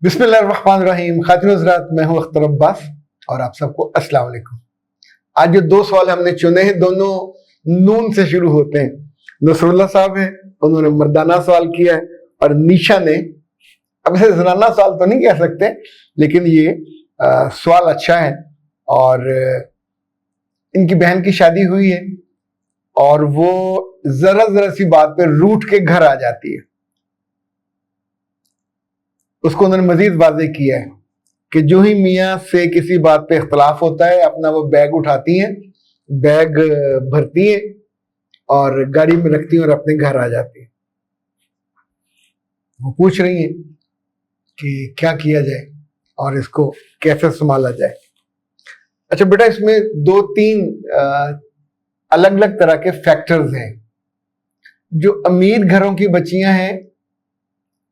बिस्मिल्लाहिर्रहमानिर्रहीम। खातिन हज़रात, मैं हूं अख्तर अब्बास और आप सबको अस्सलाम वालेकुम। आज जो दो सवाल हमने चुने हैं दोनों नून से शुरू होते हैं। नसरुल्लाह साहब हैं, उन्होंने मर्दाना सवाल किया है, और निशा ने, अब इसे जनाना सवाल तो नहीं कह सकते, लेकिन ये सवाल अच्छा है। और इनकी बहन की शादी हुई है और वो जरा सी बात पे रूठ के घर आ जाती है। उसको उन्होंने मजीद वाज़ेह किया है कि जो ही मियाँ से किसी बात पे इख्तलाफ होता है, अपना वो बैग उठाती हैं, बैग भरती हैं और गाड़ी में रखती हैं और अपने घर आ जाती हैं। वो पूछ रही हैं कि क्या किया जाए और इसको कैसे संभाला जाए। अच्छा बेटा, इसमें दो तीन अलग अलग तरह के फैक्टर्स हैं। जो अमीर घरों की बच्चियां हैं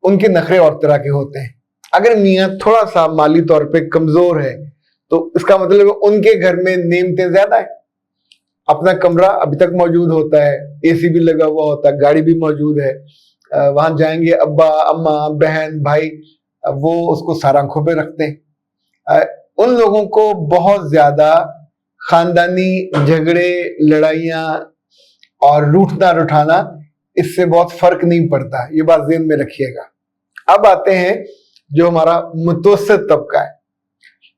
उनके नखरे और तरह के होते हैं। अगर मियाँ थोड़ा सा माली तौर पे कमजोर है तो इसका मतलब उनके घर में नेमतें ज्यादा है। अपना कमरा अभी तक मौजूद होता है, एसी भी लगा हुआ होता है, गाड़ी भी मौजूद है, वहां जाएंगे अब्बा अम्मा बहन भाई, वो उसको सारांखों पे रखते हैं। उन लोगों को बहुत ज्यादा खानदानी झगड़े, लड़ाइयाँ और रूठना रुठाना, इससे बहुत फर्क नहीं पड़ता। ये बात ज़हन में रखिएगा। अब आते हैं जो हमारा मुतवस्सित तबका है।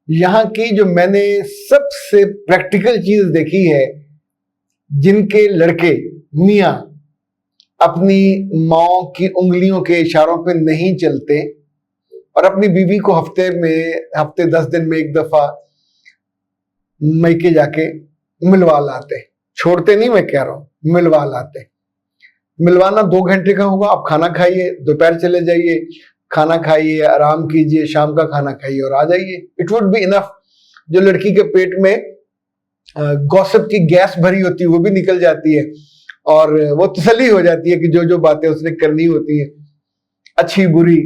यहाँ की जो मैंने सबसे प्रैक्टिकल चीज देखी है, जिनके लड़के मियाँ अपनी माँ की उंगलियों के इशारों पे नहीं चलते और अपनी बीवी को हफ्ते 10 दिन में एक दफा मैके जाके मिलवा लाते। छोड़ते नहीं, मैं कह रहा हूं मिलवा लाते। मिलवाना 2 घंटे का होगा। आप खाना खाइए, दोपहर चले जाइए, खाना खाइए, आराम कीजिए, शाम का खाना खाइए और आ जाइए। It would be enough. जो लड़की के पेट में गॉसिप की गैस भरी होती है वो भी निकल जाती है और वो तसल्ली हो जाती है कि जो जो बातें उसने करनी होती हैं, अच्छी बुरी,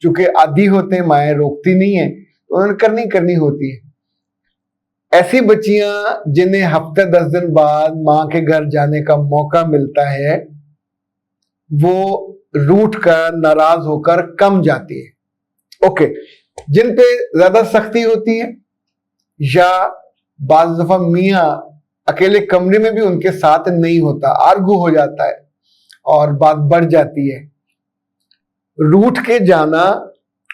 चूंकि आदी होते हैं, माएँ रोकती नहीं है तो उन्होंने करनी होती है। ऐसी बच्चियां जिन्हें हफ्ते 10 दिन बाद माँ के घर जाने का मौका मिलता है, वो रूठ कर, नाराज होकर कम जाती है। ओके, जिन पे ज्यादा सख्ती होती है या बाज दफा मियाँ अकेले कमरे में भी उनके साथ नहीं होता, आर्गू हो जाता है और बात बढ़ जाती है, रूठ के जाना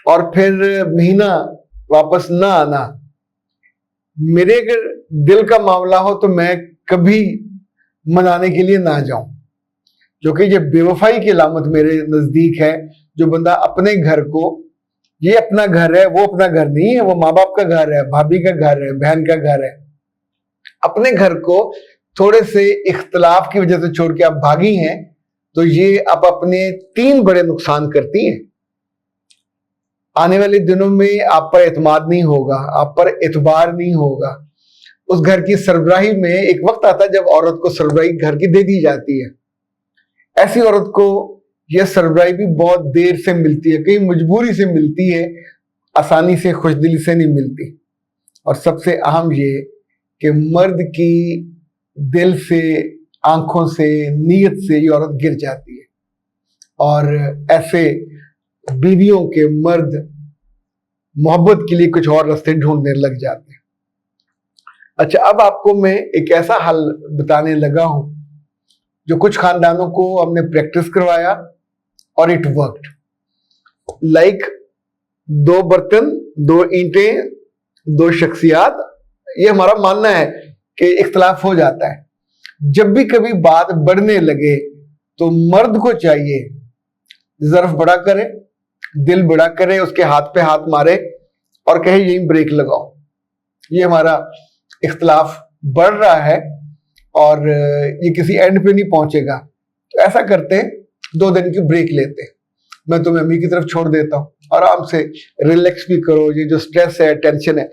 और फिर महीना वापस ना आना, मेरे अगर दिल का मामला हो तो मैं कभी मनाने के लिए ना जाऊं, क्योंकि ये बेवफाई की अलामत मेरे नजदीक है। जो बंदा अपने घर को, ये अपना घर है, वो अपना घर नहीं है, वो माँ बाप का घर है, भाभी का घर है, बहन का घर है, अपने घर को थोड़े से इख्तलाफ की वजह से छोड़ के आप भागी हैं, तो ये आप अपने 3 बड़े नुकसान करती हैं। आने वाले दिनों में आप पर एतमाद नहीं होगा, आप पर एतबार नहीं होगा। उस घर की सरबराही में एक वक्त आता है जब औरत को सरबराही घर की दे दी जाती है। ऐसी औरत को यह सरबराही भी बहुत देर से मिलती है, कहीं मजबूरी से मिलती है, आसानी से, खुशदिली से नहीं मिलती। और सबसे अहम ये कि मर्द की दिल से, आंखों से, नीयत से ये औरत गिर जाती है और ऐसे बीवियों के मर्द मोहब्बत के लिए कुछ और रास्ते ढूंढने लग जाते हैं। अच्छा, अब आपको मैं एक ऐसा हल बताने लगा हूं जो कुछ खानदानों को हमने प्रैक्टिस करवाया और इट वर्कड। लाइक 2 बर्तन, 2 ईंटें, 2 शख्सियात। ये हमारा मानना है कि इख्तलाफ हो जाता है। जब भी कभी बात बढ़ने लगे तो मर्द को चाहिए ज़र्फ बड़ा करे, दिल बड़ा करे, उसके हाथ पे हाथ मारे और कहे यहीं ब्रेक लगाओ, ये हमारा इख्तलाफ बढ़ रहा है और ये किसी एंड पे नहीं पहुंचेगा। तो ऐसा करते, 2 दिन की ब्रेक लेते, मैं तुम्हें अम्मी की तरफ छोड़ देता हूँ, आराम से रिलैक्स भी करो। ये जो स्ट्रेस है, टेंशन है,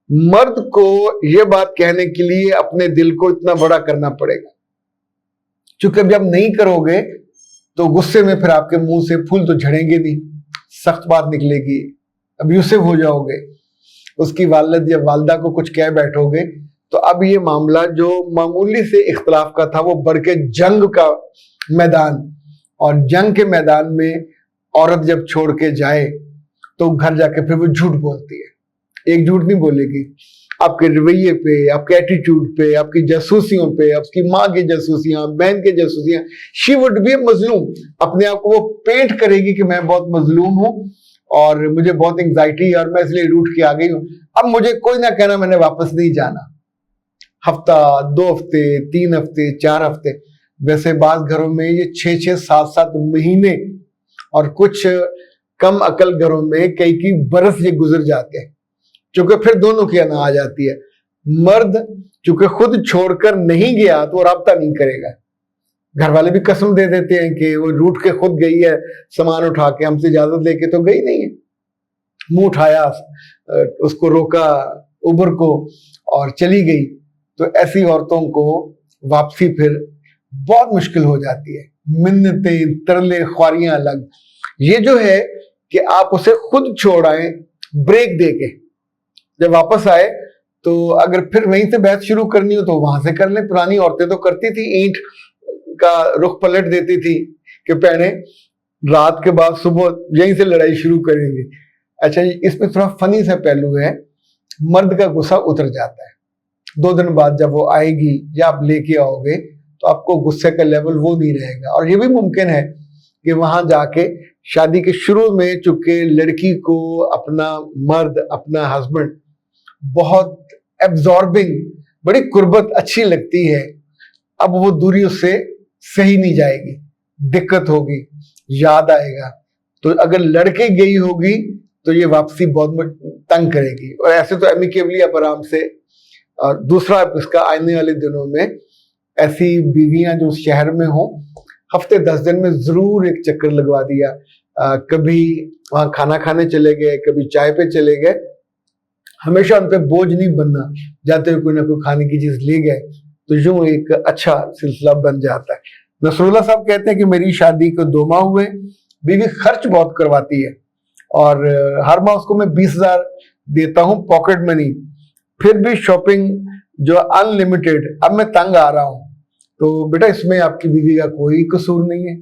मर्द को ये बात कहने के लिए अपने दिल को इतना बड़ा करना पड़ेगा, क्योंकि जब नहीं करोगे तो गुस्से में फिर आपके मुंह से फूल तो झड़ेंगे नहीं, सख्त बात निकलेगी, अब्यूसिव हो जाओगे, उसकी वालिद या वालदा को कुछ कह बैठोगे, तो अब ये मामला जो मामूली से इख्तलाफ का था वो बढ़ के जंग का मैदान, और जंग के मैदान में औरत जब छोड़ के जाए तो घर जाके फिर वो झूठ बोलती है। एक झूठ नहीं बोलेगी, आपके रवैये पे, आपके एटीट्यूड पे, आपकी जासूसियों पे, आपकी माँ की जासूसियां, बहन की जासूसियां। शी वुड बी मजलूम, अपने आप को वो पेंट करेगी कि मैं बहुत मजलूम हूँ और मुझे बहुत एंग्जाइटी है और मैं इसलिए रूठ के आ गई हूँ। अब मुझे कोई ना कहना, मैंने वापस नहीं जाना। हफ्ता, 2 हफ्ते, 3 हफ्ते, 4 हफ्ते, वैसे बात घरों में ये 6-6, 7-7 महीने और कुछ कम अकल घरों में कई बरस ये गुजर जाते हैं, चूंकि फिर दोनों की अना आ जाती है। मर्द चूंकि खुद छोड़कर नहीं गया तो वो राब्ता नहीं करेगा। घर वाले भी कसम दे देते हैं कि वो रूठ के खुद गई है, सामान उठा के, हमसे इजाजत लेके तो गई नहीं है। मुंह उठाया, उसको रोका उबर को और चली गई। तो ऐसी औरतों को वापसी फिर बहुत मुश्किल हो जाती है। मिन्नतें, तरले, ख्वारियां अलग। ये जो है कि आप उसे खुद छोड़ आए ब्रेक दे के, जब वापस आए तो अगर फिर वहीं से बहस शुरू करनी हो तो वहां से कर लें। पुरानी औरतें तो करती थी, ईंट का रुख पलट देती थी कि पहने रात के बाद सुबह यहीं से लड़ाई शुरू करेंगे। अच्छा, इसमें थोड़ा फनी सा पहलू है, मर्द का गुस्सा उतर जाता है 2 दिन बाद। जब वो आएगी या आप लेके आओगे तो आपको गुस्से का लेवल वो नहीं रहेगा। और ये भी मुमकिन है कि वहां जाके शादी के शुरू में चूंकि लड़की को अपना मर्द, अपना हस्बैंड बहुत एब्जॉर्बिंग, बड़ी कुर्बत अच्छी लगती है, अब वो दूरी उससे सही नहीं जाएगी, दिक्कत होगी, याद आएगा। तो अगर लड़के गई होगी तो ये वापसी बहुत तंग करेगी। और ऐसे तो एमिकेबली आप आराम से। और दूसरा इसका, आने वाले दिनों में ऐसी बीवियां जो शहर में हो, हफ्ते 10 दिन में जरूर एक चक्कर लगवा दिया। कभी वहां खाना खाने चले गए, कभी चाय पे चले गए। हमेशा उन पे बोझ नहीं बनना, जाते हुए कोई ना कोई खाने की चीज ले गए, तो यूं एक अच्छा सिलसिला बन जाता है। नसरुल्लाह साहब कहते हैं कि मेरी शादी को 2 माह हुए, बीवी खर्च बहुत करवाती है और हर माह उसको मैं 20,000 देता हूँ पॉकेट मनी, फिर भी शॉपिंग जो अनलिमिटेड। अब मैं तंग आ रहा हूँ। तो बेटा, इसमें आपकी बीवी का कोई कसूर नहीं है।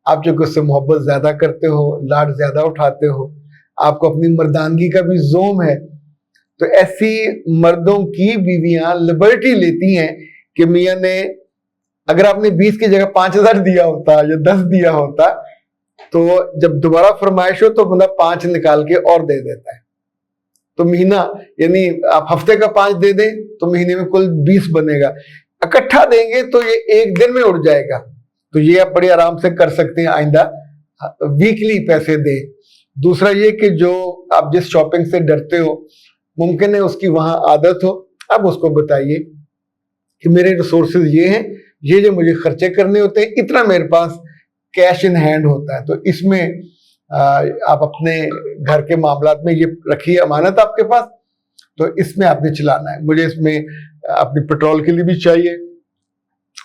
आप जो उससे मोहब्बत ज्यादा करते हो, लाड ज्यादा उठाते हो, आपको अपनी मर्दानगी का भी जोम है। तो ऐसी मर्दों की बीवियां लिबर्टी लेती हैं कि मियां ने, अगर आपने 20 की जगह 5,000 दिया होता या 10 दिया होता, तो जब दोबारा फरमाइश हो तो बंदा 5 निकाल के और दे देता है। तो महीना, यानी आप हफ्ते का 5 दे दें तो महीने में कुल 20 बनेगा। इकट्ठा देंगे तो ये एक दिन में उड़ जाएगा। तो ये आप बड़े आराम से कर सकते हैं, आइंदा वीकली पैसे दें। दूसरा ये कि जो आप जिस शॉपिंग से डरते हो, मुमकिन है उसकी वहां आदत हो, अब उसको बताइए कि मेरे रिसोर्सेज ये हैं, ये जो मुझे खर्चे करने होते हैं, इतना मेरे पास कैश इन हैंड होता है। तो इसमें आप अपने घर के मामलात में ये रखिए, अमानत आपके पास, तो इसमें आपने चलाना है। मुझे इसमें अपनी पेट्रोल के लिए भी चाहिए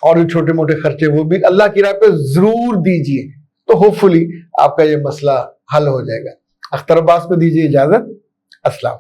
और भी छोटे मोटे खर्चे, वो भी अल्लाह की राह पे जरूर दीजिए। तो होपफुली आपका ये मसला हल हो जाएगा। अख्तर अब्बास को दीजिए इजाजत। अस्सलाम।